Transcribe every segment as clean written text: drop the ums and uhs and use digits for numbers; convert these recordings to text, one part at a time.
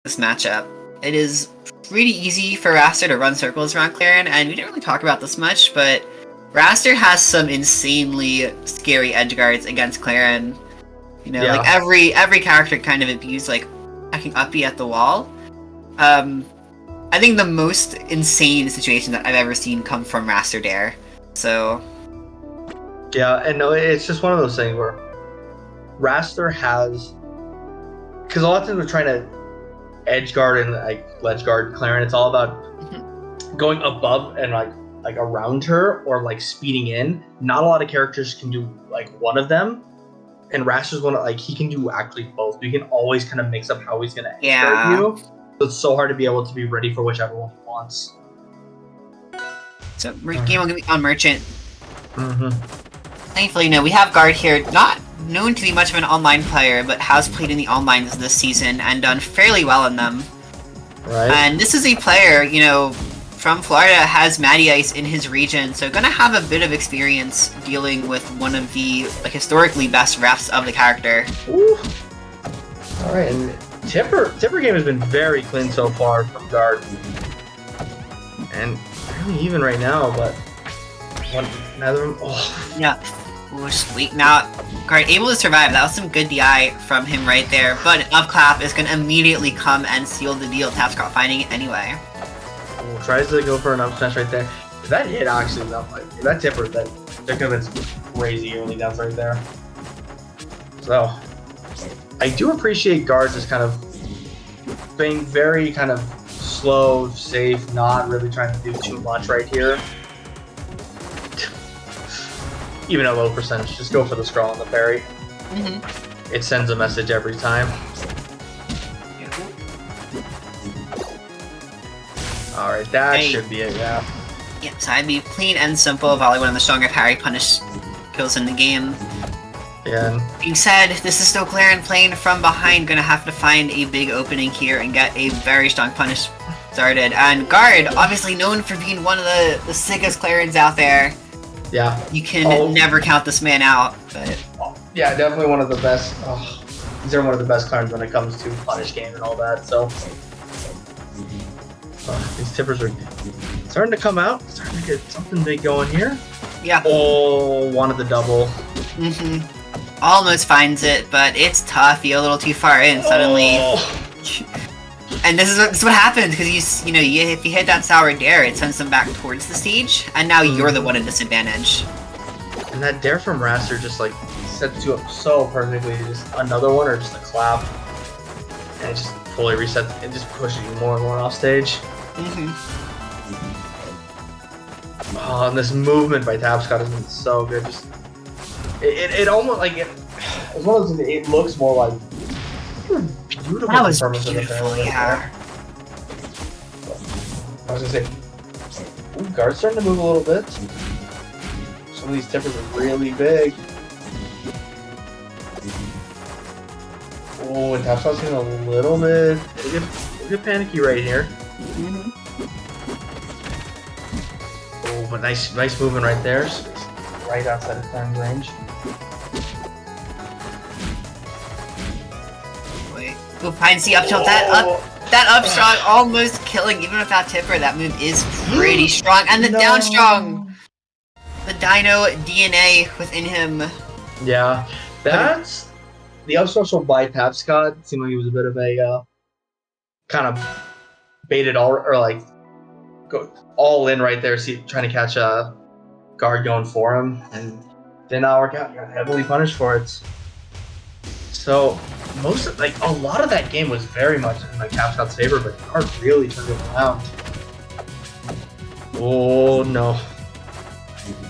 this matchup. It is pretty easy for Raster to run circles around Claren, and we didn't really talk about this much, but Raster has some insanely scary edge guards against Claren. You know, like every character kind of abused like attacking up B at the wall. I think the most insane situation that I've ever seen come from Raster Dare. So yeah, and no, it's just one of those things where Raster has, because a lot of times we're trying to edge guard and like ledge guard Claren. It's all about going above and like around her or like speeding in. Not a lot of characters can do like one of them, and Raster's one like he can do actually both. But he can always kind of mix up how he's gonna edge guard you. So it's so hard to be able to be ready for whichever one he wants. So game will be on Merchant. Mm-hmm. Thankfully, no, we have Guard here, not known to be much of an online player, but has played in the onlines this season and done fairly well in them. Right. And this is a player, you know, from Florida, has Matty Ice in his region, so gonna have a bit of experience dealing with one of the like historically best refs of the character. Ooh. All right, and Tipper game has been very clean so far from Guard, and really even right now. But another. Oh. Yeah. Ooh, sweet. Now, Guard able to survive. That was some good DI from him right there. But an up clap is gonna immediately come and seal the deal. Tapscott finding it anyway. Ooh, tries to go for an up smash right there. If that hit actually, that Tipper, that could have been crazy early downs right there. So. I do appreciate Guard just kind of being very kind of slow, safe, not really trying to do too much right here. Even at low percentage, just go for the scroll and the parry. Mm-hmm. It sends a message every time. Alright, that should be it, yeah. Yeah, so I'd be clean and simple, volley one of the stronger parry punish kills in the game. Yeah. Being said, this is still Claren playing from behind, gonna have to find a big opening here and get a very strong punish started. And Guard, obviously known for being one of the sickest Clarens out there. Yeah. You can never count this man out. But yeah, definitely one of the best. Oh, these are one of the best Clarens when it comes to punish game and all that. So these Tippers are starting to come out, starting to get something big going here. Yeah. Oh, wanted the double. Mm-hmm. Almost finds it, but it's tough. You go a little too far in suddenly. And this is what happens, because you know, if you hit that sour dare, it sends them back towards the stage, and now you're the one at disadvantage. And that dare from Raster just like sets you up so perfectly. Just another one or just a clap, and it just fully resets and just pushes you more and more off stage. Mm-hmm. Oh, and this movement by Tapscott has been so good. Just it almost like it's one of those things. It looks more like beautiful. That was beautiful, yeah. I was gonna say, ooh, Guard's starting to move a little bit. Some of these Tippers are really big. Oh, and Tapscott's getting a little bit panicky right here. Mm-hmm. Oh, but nice movement right there. Right outside of Claren's range. Wait. Ooh, finds the up tilt. That up strong almost killing even without Tipper. That move is pretty strong. And the down strong. The Dino DNA within him. Yeah. That's the up special by Tapscott. Seemed like he was a bit of a kind of baited go all in right there, trying to catch a Guard going for him, and did not work out. He got heavily punished for it. So a lot of that game was very much in Tapscott's favor, but Guard really turned it around. Oh no!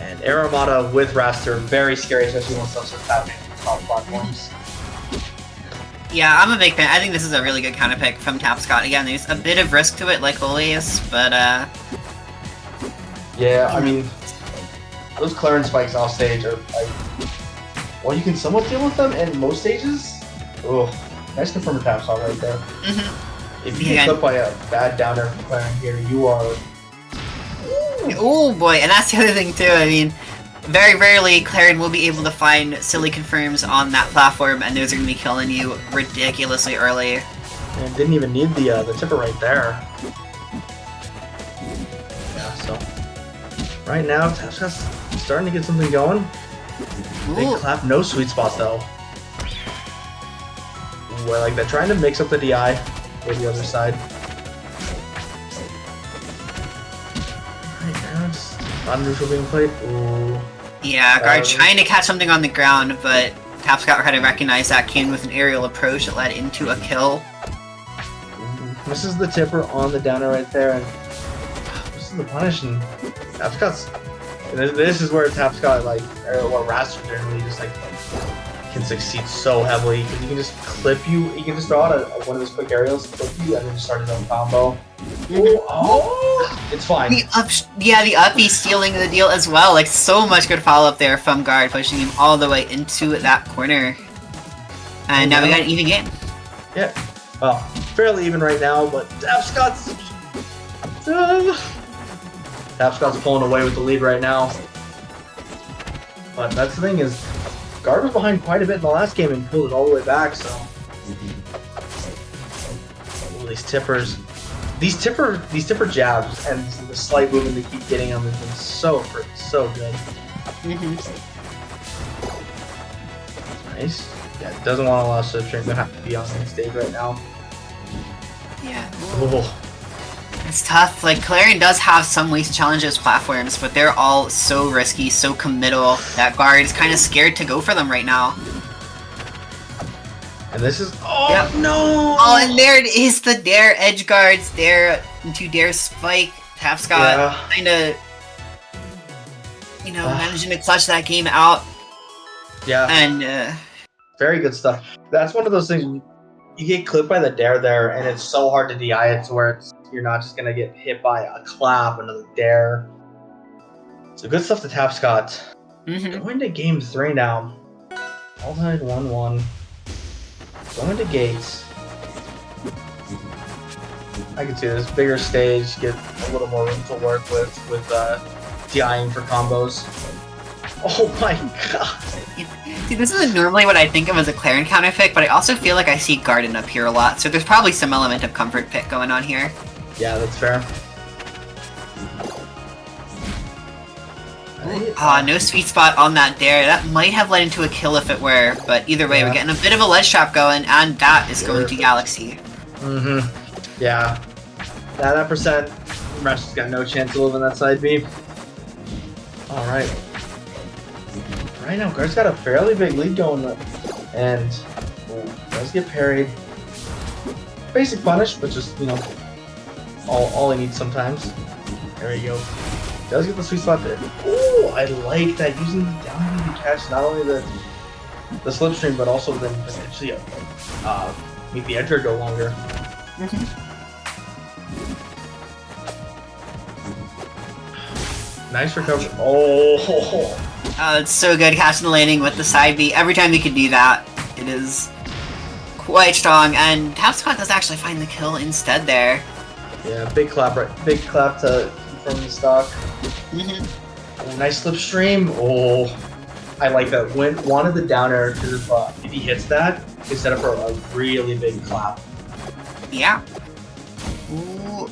And Air Armada with Raster, very scary, especially when stuff starts happening on top platforms. Yeah, I'm a big fan. I think this is a really good counter pick from Tapscott. Again, there's a bit of risk to it, like always, but yeah, I mean, those Claren spikes off stage are like, well, you can somewhat deal with them in most stages. Oh, nice confirmed Tapscott right there. Mm-hmm. If you get clipped by a bad downer from Claren here, you are. Oh boy, and that's the other thing too. I mean, very rarely Claren will be able to find silly confirms on that platform, and those are going to be killing you ridiculously early. And didn't even need the tipper right there. Yeah, so right now Tapscott's starting to get something going. Big clap, no sweet spot though. Ooh, I like that. Trying to mix up the DI for the other side. Right now, just not neutral being played. Ooh. Yeah, guard trying to catch something on the ground, but Tapscott had to recognize that came with an aerial approach that led into a kill. This is the tipper on the downer right there, and this is the punish, and Tapscott's. This is where Tapscott, like, or what Raster generally just like can succeed so heavily, because he can just clip you. He can just throw out one of his quick aerials, clip you, and then just start his own combo. Oh, it's fine. The uppy stealing the deal as well. Like, so much good follow up there from guard, pushing him all the way into that corner. And now we got an even game. Yeah, well, fairly even right now, but Tapscott's pulling away with the lead right now. But that's the thing is, guard was behind quite a bit in the last game and pulled it all the way back. So, these tippers. These tipper jabs and the slight movement they keep getting them has been so good. Nice. Yeah, doesn't want to allow Slipstream to have to be on the stage right now. Yeah. Ooh. It's tough. Like, Clarion does have some ways to challenge those platforms, but they're all so risky, so committal, that guard is kind of scared to go for them right now. And this is no! Oh, and there it is, the Dare edge guards, Dare into Dare spike. Tapscott kind of, managing to clutch that game out. Yeah. And very good stuff. That's one of those things you get clipped by the Dare there, and it's so hard to DI it to where you're not just gonna get hit by a clap, another Dare. So good stuff to Tapscott. Going to game 3 now. All tied 1-1. Going to gates. I can see this bigger stage, get a little more room to work with DIing for combos. Oh my god! See, this isn't normally what I think of as a Clarion counter pick, but I also feel like I see Garden up here a lot, so there's probably some element of comfort pick going on here. Yeah, that's fair. No sweet spot on that Dare. That might have led into a kill if it were, but either way, we're getting a bit of a ledge trap going, and that is going to Galaxy. Yeah. That percent, Rush has got no chance to live in that side B. Alright. Right now, Guard's got a fairly big lead going, and does get parried. Basic punish, but just, all he needs sometimes. There you go. Does get the sweet spot there. Oh, I like that, using the down B to catch not only the slipstream, but also then potentially make the edge guard go longer. Nice recovery. Oh, it's so good catching the landing with the side B. Every time you can do that, it is quite strong. And Tapscott does actually find the kill instead there. Yeah, big clap, right? Big clap to from the stock. Oh, nice slipstream. Oh, I like that. Wanted the down air because if he hits that, it's set up for a really big clap. Yeah. Ooh.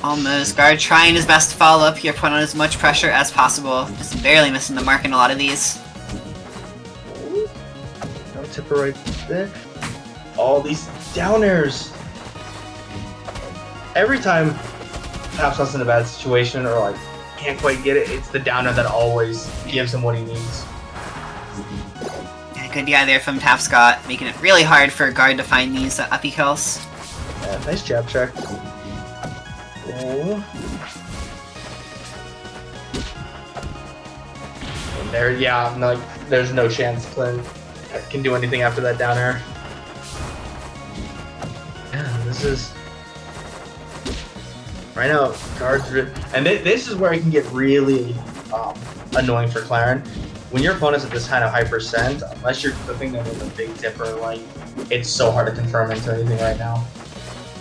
Almost. Guard trying his best to follow up here, put on as much pressure as possible. Just barely missing the mark in a lot of these. No tipper right there. All these down airs. Every time Tapscott's in a bad situation or can't quite get it, it's the downer that always gives him what he needs. Yeah, good guy there from Tapscott, making it really hard for Guard to find these uppy kills. Yeah, nice jab check. Oh. And there, there's no chance Clint can do anything after that down air. Yeah, this is right now. Guards, and this is where it can get really annoying for Clarion. When your opponent's at this kind of high percent, unless you're clipping them with a big tipper, it's so hard to confirm into anything right now.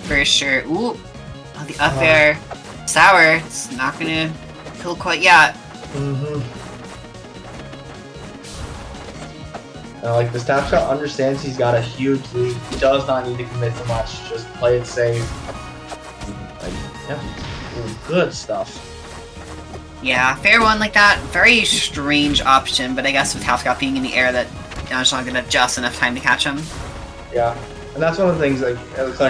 For sure. Ooh. Oh, the up air. Sour. It's not gonna kill quite yet. Like this Tapscott understands he's got a huge lead. He does not need to commit too much. Just play it safe. Like, yeah, ooh, good stuff. Yeah, fair one like that. Very strange option, but I guess with Tapscott being in the air, that Down's not gonna have just enough time to catch him. Yeah, and that's one of the things, like,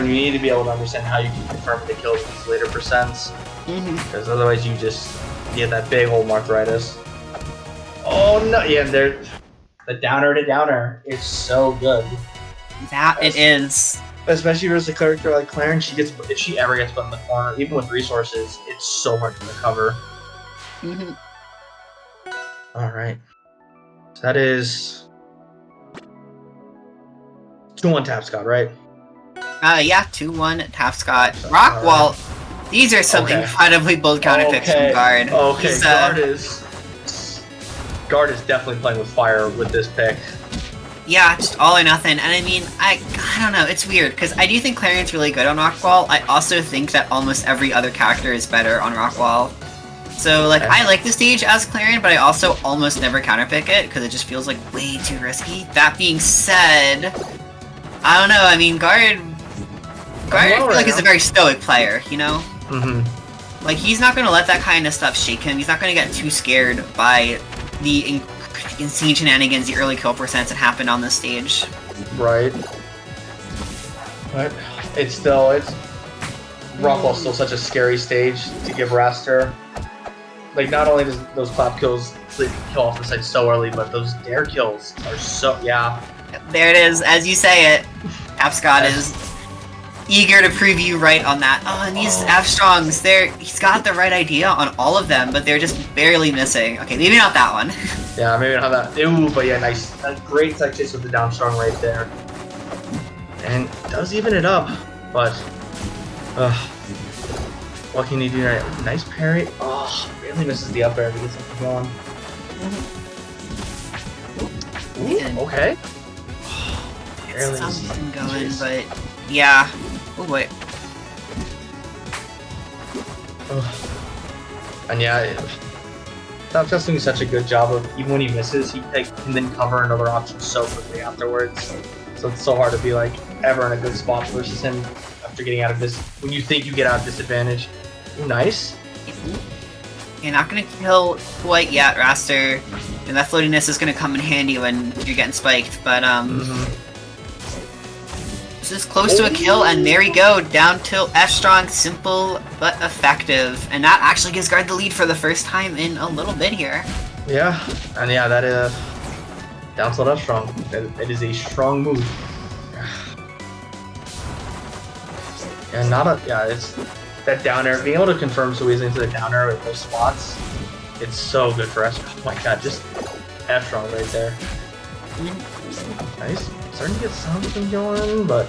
you need to be able to understand how you can confirm the kills with these later percents. Because otherwise you just get that big old arthritis. Oh no, yeah, the downer to downer is so good. That it is. Especially versus a character like Clarence, if she ever gets put in the corner, even with resources, it's so hard to recover. Alright. So that is 2-1 Tapscott, right? Yeah, 2-1 Tapscott. Rockwall. Right. These are some incredibly bold counter picks from Guard. Okay, Guard is definitely playing with fire with this pick. Yeah, just all or nothing. And I mean, I don't know, it's weird, because I do think Clarion's really good on Rockwall. I also think that almost every other character is better on Rockwall. So, like, I like the stage as Clarion, but I also almost never counterpick it, because it just feels, like, way too risky. That being said, I don't know, I mean, Guard I feel like is a very stoic player, you know? Like, he's not going to let that kind of stuff shake him. He's not going to get too scared by the insane shenanigans, the early kill percents that happened on this stage. Right. But Rockwall's still such a scary stage to give Raster. Like, not only does those clap kills kill off the side so early, but those dare kills are so, yeah. There it is, as you say it. Tapscott is eager to prove you right on that. Oh, and these F-Strongs, he's got the right idea on all of them, but they're just barely missing. Okay, maybe not that one. Yeah, maybe not that. Ooh, but yeah, nice. A great tech chase with the down strong right there. And does even it up, but what can he do right? Nice parry. Oh, really misses the up air to get something going. Ooh, okay. It's something going, but yeah. Oh boy. And yeah, Tapscott's doing such a good job of, even when he misses, he can then cover another option so quickly afterwards. So it's so hard to be like ever in a good spot versus him after getting out of this, when you think you get out of disadvantage. Ooh, nice. You're not gonna kill quite yet, Raster. And that floatiness is gonna come in handy when you're getting spiked, but this is close to a kill, and there we go, down tilt F-Strong, simple but effective. And that actually gives Guard the lead for the first time in a little bit here. Yeah, and yeah, that is down tilt F-Strong. It is a strong move. And it's that down air, being able to confirm so easily into the down air with those spots, it's so good for us. Oh my god, just F-Strong right there. Nice. Starting to get something going, but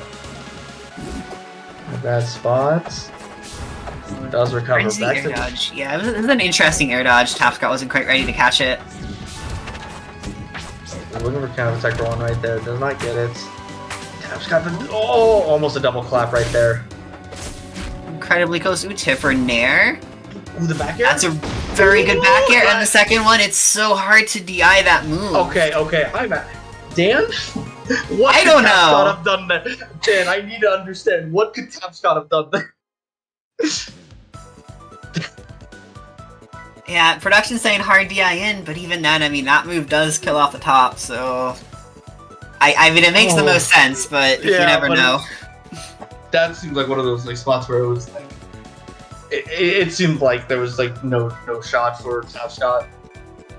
bad spots. Does recover. Back air dodge. Yeah, it was an interesting air dodge. Tapscott wasn't quite ready to catch it. Looking for counter protector one right there. Does not get it. Tapscott, almost a double clap right there. Incredibly close. Ooh, tip for Nair. Ooh, the back air? That's a very good back air. And the second one, it's so hard to DI that move. Okay. I'm at Dan? What I don't know. Tapscott have done there? Dan, I need to understand. What could Tapscott have done there? Yeah, production's saying hard DI in, but even then, I mean, that move does kill off the top, so... I mean, it makes the most sense, but you never know. That seems like one of those like spots where it was like... It seemed like there was like no shot for Tapscott.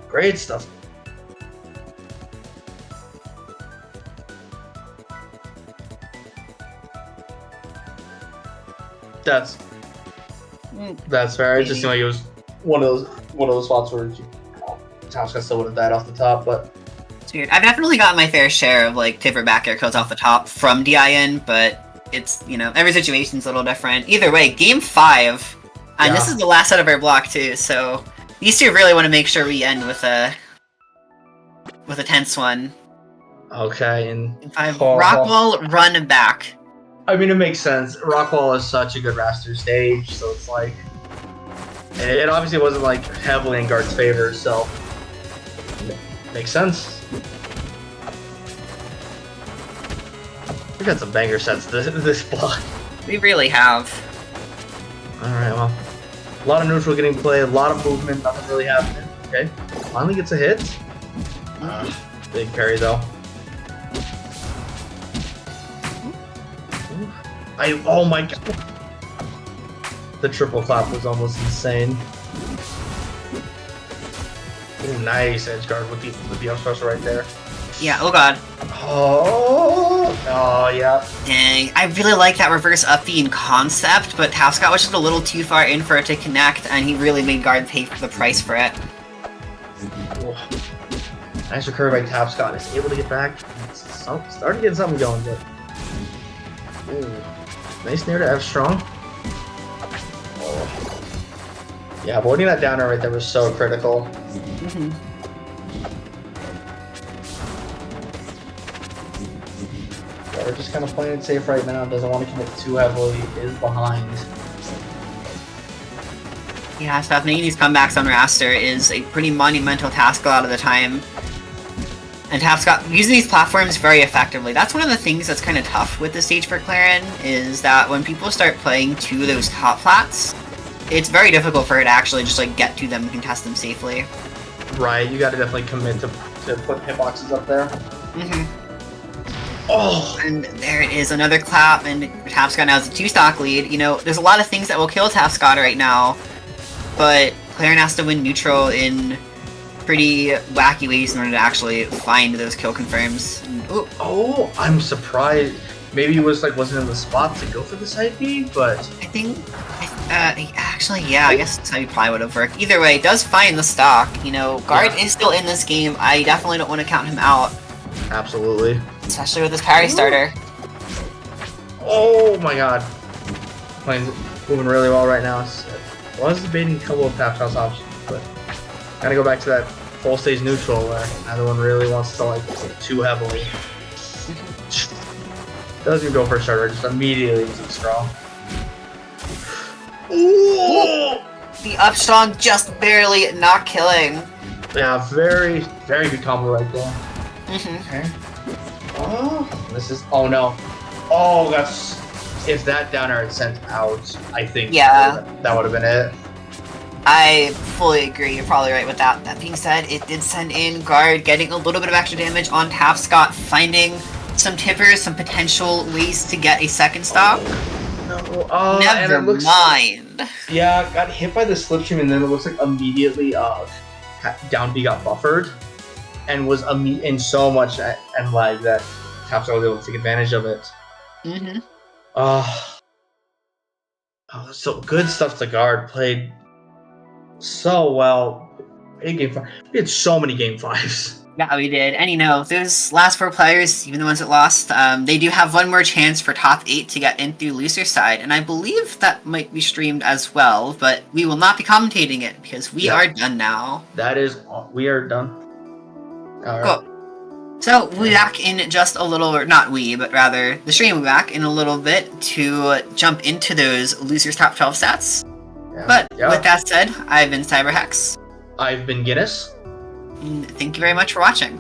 Great stuff. That's fair. It just seemed like it was one of those spots where Tapscott still would have died off the top, but it's weird. I've definitely gotten my fair share of like tip or back air kills off the top from DIN, but it's, you know, every situation's a little different. Either way, game 5, and this is the last set of our block too, so these two really want to make sure we end with a tense one. Okay, and game 5, Rockwall run back. I mean, it makes sense. Rockwall is such a good Raster stage, so it's like... It obviously wasn't, like, heavily in Guard's favor, so... Makes sense. We got some banger sets this block. We really have. Alright, well. A lot of neutral getting played, a lot of movement, nothing really happening. Okay. Finally gets a hit. Big parry though. Oh my god. The triple clap was almost insane. Ooh, nice edge guard with the up special right there. Yeah, oh god. Oh yeah. Dang, I really like that reverse up B in concept, but Tapscott was just a little too far in for it to connect, and he really made guard pay for the price for it. Ooh. Nice recovery by Tapscott. Is able to get back. Starting to get something going, but. Ooh. Nice nair to F strong. Oh. Yeah, avoiding that downer right there was so critical. We're just kind of playing it safe right now. Doesn't want to commit too heavily. Is behind. Yeah, stuff making these comebacks on Raster is a pretty monumental task a lot of the time. And Tapscott using these platforms very effectively. That's one of the things that's kind of tough with the stage for Claren, is that when people start playing to those top flats, it's very difficult for her to actually just like get to them and contest them safely. Right, you got to definitely commit to put hitboxes up there. Oh! And there it is, another clap, and Tapscott now has a 2-stock lead. You know, there's a lot of things that will kill Tapscott right now, but Claren has to win neutral in pretty wacky ways in order to actually find those kill confirms. Ooh. Oh, I'm surprised. Maybe he wasn't in the spot to go for the side B, but I think, actually, yeah, I guess that's how he probably would have worked. Either way, it does find the stock. You know, guard is still in this game. I definitely don't want to count him out. Absolutely. Especially with this parry starter. Oh my god. Moving really well right now. I was debating a couple of Tapscott's options, but gotta go back to that full stage neutral where neither one really wants to like too heavily. Doesn't go for a starter, just immediately using strong. Ooh! The up strong just barely not killing. Yeah, very, very good combo right there. Okay. Oh, this is. Oh no. Oh, that's. If that downer had sent out, I think that would have been it. I fully agree. You're probably right with that. That being said, it did send in guard, getting a little bit of extra damage on Tapscott, finding some tippers, some potential ways to get a second stock. No. Never mind. Yeah, got hit by the slipstream, and then it looks like immediately down B got buffered, and was in so much and lag that Tapscott was able to take advantage of it. Oh, so good stuff to guard. Played so well. Game 5. We had so many game 5s. Yeah, we did. And you know, those last 4 players, even the ones that lost, they do have one more chance for top 8 to get in through loser side. And I believe that might be streamed as well, but we will not be commentating it because we are done now. We are done. All right. Cool. So we'll be back in just a little, or not we, but rather the stream will be back in a little bit to jump into those losers top 12 stats. But with that said, I've been CyberHex. I've been Guinness. And thank you very much for watching.